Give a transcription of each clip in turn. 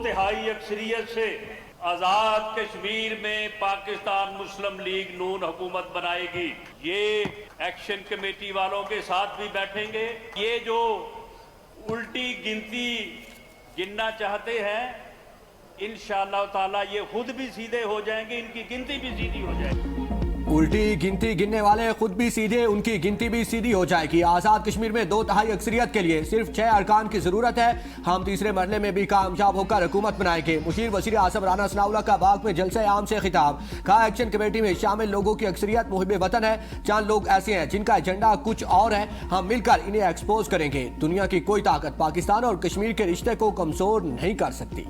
तिहाई अक्सरियत से आज़ाद कश्मीर में पाकिस्तान मुस्लिम लीग नून हुकूमत बनाएगी। ये एक्शन कमेटी वालों के साथ भी बैठेंगे। ये जो उल्टी गिनती गिनना चाहते हैं, इंशाअल्लाह ताला ये खुद भी सीधे हो जाएंगे, इनकी गिनती भी सीधी हो जाएगी। उल्टी गिनती गिनने वाले खुद भी सीधे, उनकी गिनती भी सीधी हो जाएगी। आज़ाद कश्मीर में 2/3 अक्सरियत के लिए सिर्फ 6 अरकान की जरूरत है। हम तीसरे मरले में भी कामयाब होकर हुकूमत बनाएंगे। मुशीर वज़ीर आज़म राना सनाउल्लाह का बाग में जलसे आम से खिताब। कहा एक्शन कमेटी में शामिल लोगों की अक्सरियत मुहिब वतन है। चंद लोग ऐसे हैं जिनका एजेंडा कुछ और है। हम मिलकर इन्हें एक्सपोज करेंगे। दुनिया की कोई ताकत पाकिस्तान और कश्मीर के रिश्ते को कमजोर नहीं कर सकती।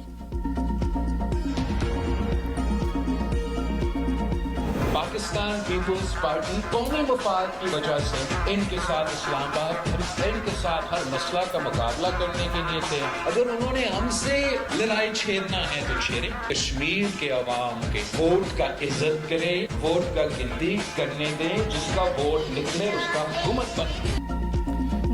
पाकिस्तान पीपुल्स पार्टी कौमी मफाद की वजह से इनके साथ इस्लामाबाद इनके साथ हर मसला का मुकाबला करने के लिए थे। अगर उन्होंने हमसे लड़ाई छेड़ना है तो छेड़े। कश्मीर के अवाम के वोट का इज्जत करे, वोट का गिनती करने दे, जिसका वोट निकले उसका हुकूमत बने।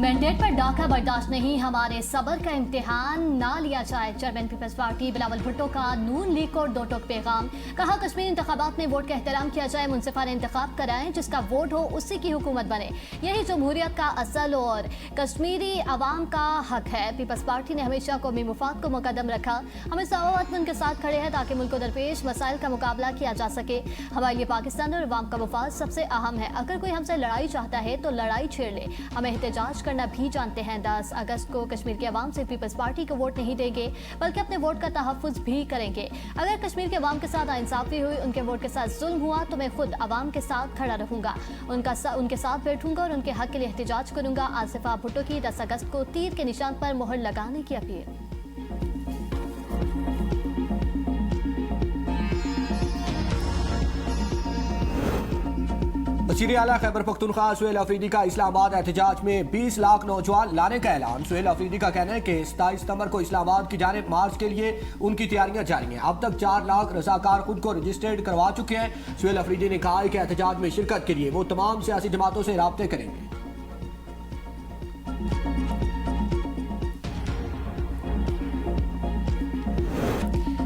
मैंडेट पर डाका बर्दाश्त नहीं, हमारे सब्र का इम्तिहान ना लिया जाए। Chairman Peoples Party Bilawal Bhutto का नून लीग को 2 टोक पैगाम। कहा कश्मीर इंतखाबात में वोट का एहतराम किया जाए, मुनसिफाना इंतखाब कराएं, जिसका वोट हो उसी की हुकूमत बने। यही जमहूरियत का असल और कश्मीरी अवाम का हक है। पीपल्स पार्टी ने हमेशा कौमी मुफाद को मुकदम रखा। हम इस अवाम के साथ खड़े हैं ताकि मुल्क को दरपेश मसाइल का मुकाबला किया जा सके। हमारे लिए पाकिस्तान और अवाम का मुफाद सबसे अहम है। अगर कोई हमसे लड़ाई चाहता है तो लड़ाई छेड़ ले, हमें एहतजाज करना भी जानते हैं। 10 अगस्त को कश्मीर के अवाम से पीपल्स पार्टी को वोट नहीं देंगे, बल्कि अपने वोट का तहफ़्फ़ुज़ भी करेंगे। अगर कश्मीर के अवाम के साथ नाइंसाफ़ी हुई, उनके वोट के साथ जुल्म हुआ, तो मैं खुद अवाम के साथ खड़ा रहूंगा, उनके साथ बैठूंगा और उनके हक के लिए एहतजाज करूंगा। आसिफा भुट्टो की 10 अगस्त को तीर के निशान पर मोहर लगाने की अपील। वज़ीर आला खैबर पख्तूनख्वा सुहेल अफरीदी का इस्लामाबाद एहतजाज में 20 लाख नौजवान लाने का ऐलान। सुहेल अफरीदी का कहना है कि 27 सितंबर को इस्लामाबाद की जानिब मार्च के लिए उनकी तैयारियां जारी हैं। अब तक 4 लाख रज़ाकार खुद को रजिस्टर्ड करवा चुके हैं। सुहेल अफरीदी ने कहा है कि एहतजाज में शिरकत के लिए वो तमाम सियासी जमातों से राब्ते करेंगे।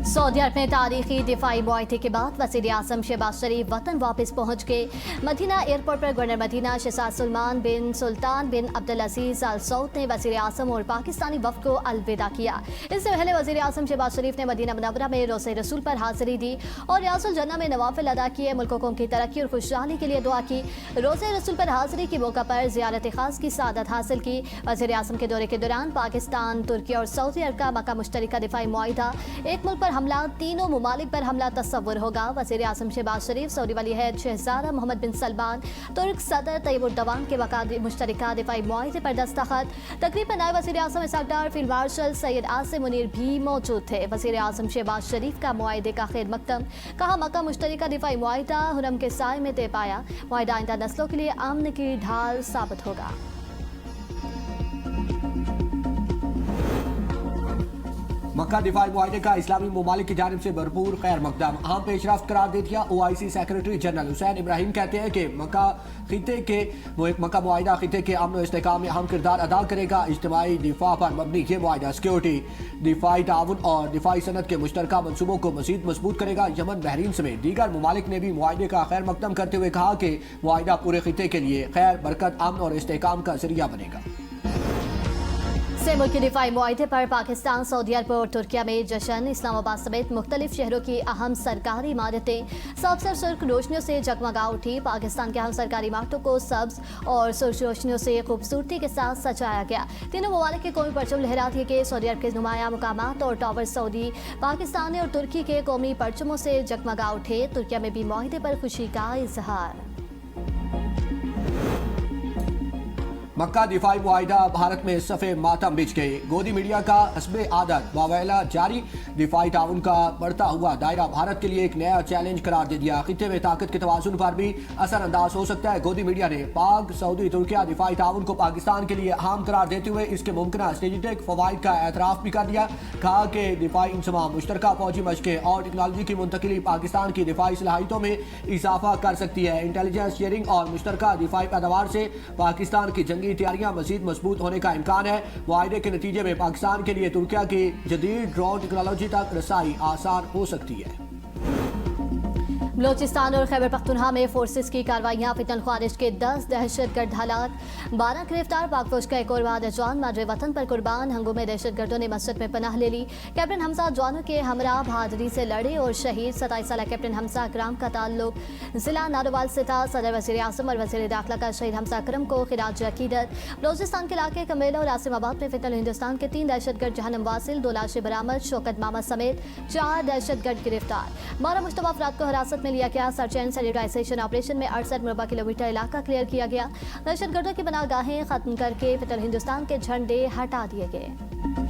सऊदी अरब में तारीखी दिफाई मुआहदे के बाद वज़ीर आज़म शहबाज शरीफ वतन वापस पहुँच गए। मदीना एयरपोर्ट पर गवर्नर मदीना शहजाद सलमान बिन सुल्तान बिन अब्दुल अजीज अल सऊद ने वज़ीर आज़म और पाकिस्तानी वफ़द को अलविदा किया। इससे पहले वज़ीर आज़म शहबाज शरीफ ने मदीना मुनव्वरा में रोज़े रसूल पर हाज़िरी दी और रियासुल जन्नह में नवाफिल अदा किए। मुल्क को की तरक्की और खुशहाली के लिए दुआ की। रोज़े रसूल पर हाज़िरी के मौका पर ज़ियारत खास की सादत हासिल की। वज़ीर आज़म के दौरे के दौरान पाकिस्तान, तुर्की और सऊदी अरब का मक्का मुश्तरका दिफाई मुआहदा, एक मुल्क पर हमला, तीनों मुमालिक पर हमला तस्वुर होगा। वज़ीर आज़म शहबाज शरीफ, सऊदी वली अहद शहज़ादा मोहम्मद बिन सलमान, तुर्क सदर तैयब उर्दवान के मक्का मुश्तरका दिफाई मुआहदे पर दस्तखत। तकरीब में नायब वज़ीर आज़म इसहाक़ डार, फील्ड मार्शल सैयद आसिम मुनीर भी मौजूद थे। वज़ीर आज़म शहबाज शरीफ का मुआहदे का खैर मकदम। कहा मक्का मुश्तरका दिफाई मुआहदा हुरम के साए में तय पाया। मुआहदा आइंदा नस्लों के लिए अमन की ढाल साबित होगा। मक्का दिफाई मुआहदे का इस्लामी ममालिक की जानिब से भरपूर खैर मकदम। अहम पेशरफ्त करार दे दिया। OIC secretary general Hussain Ibrahim कहते हैं कि मक्का मुआहदा खिते के अमन इस्तेहकाम में अहम किरदार अदा करेगा। इज्तिमाई दिफा पर मबनी ये मुआहदा सिक्योरिटी, दिफाई ताउन और दिफाई सनत के मुश्तरका मनसूबों को मजीद मजबूत करेगा। यमन, बहरीन समेत दीगर ममालिक ने भी मुआहदे का खैर मकदम करते हुए कहा कि मुआहदा पूरे खिते के लिए खैर, बरकत, अमन और इस्तेहकाम का जरिया बनेगा। से मुल्की दिफाई मुआहदे पर पाकिस्तान, सऊदी अरब और तुर्किया में जश्न। इस्लामाबाद समेत मुख्तलिफ शहरों की अहम सरकारी इमारतें सबसर सुर्ख रोशनियों से जगमगा उठी। पाकिस्तान के अहम सरकारी इमारतों को सब्ज और सुर्ख रोशनियों से खूबसूरती के साथ सजाया गया। तीनों ममालिक के कौमी परचम लहरा दिए गए। सऊदी अरब के नुमाया मकामात और टावर सऊदी, पाकिस्तान और तुर्की के कौमी परचमों से जगमगा उठे। तुर्किया में भी मुआहदे पर खुशी का इजहार। मक्का दिफाई मुआहिदा भारत में सफ़े मातम बिछ गए। गोदी मीडिया का हस्बे आदत वावेला जारी। दिफाई ताउन का बढ़ता हुआ दायरा भारत के लिए एक नया चैलेंज करार दे दिया। खिते में ताकत के तवाज़ुन पर भी असरअंदाज हो सकता है। गोदी मीडिया ने पाक, सऊदी, तुर्किया दिफाई ताउन को पाकिस्तान के लिए अहम करार देते हुए इसके मुमकिन स्ट्रेटेजिक फवाइद का एतराफ़ भी कर दिया। कहा कि दिफाई इंसमाम, मुश्तरका फौजी मशक़ें और टेक्नोलॉजी की मुंतकिली पाकिस्तान की दिफाई सलाहियतों में इजाफा कर सकती है। इंटेलिजेंस शेयरिंग और मुश्तरका दिफाई पैदावार से पाकिस्तान की जंगी जंगी तैयारियां मजीद मजबूत होने का इम्कान है। मुआहदे के नतीजे में पाकिस्तान के लिए तुर्किया की जदीद ड्रोन टेक्नोलॉजी तक रसाई आसान हो सकती है। बलोचिस्तान और खैबर पख्तूनख्वा में फोर्सेस की कार्रवाइयां, फितन ख्वारिश के 10 दहशतगर्द हलाक, 12 गिरफ्तार, पाक फौज का एक और वादा जवान मादरे वतन पर कुर्बान। हंगों में दहशतगर्दों ने मस्जिद में पनाह ले ली। कैप्टन हमजा जवानों के हमरा बहादुरी से लड़े और शहीद। 27 साल कैप्टन हमजा अकरम का ताल्लुक जिला नारोवाल से था। सदर वज़ीर आज़म और वज़ीर दाखिला का शहीद हमजा अकरम को खिराज अकीदत। बलोचिस्तान के इलाके कमेला और आसिमाबाद में फितन हिंदुस्तान के 3 दहशतगर्द जहन्नम वासिल, 2 लाशें बरामद। शौकत मामा समेत 4 दहशतगर्द गिरफ्तार। 12 मुश्तबा अफराद को हिरासत में लिया गया। सर्च एंड सैनिटाइजेशन ऑपरेशन में 68 मुरबा किलोमीटर इलाका क्लियर किया गया। दहशतगर्दों की बनागाहें खत्म करके फितन हिंदुस्तान के झंडे हटा दिए गए।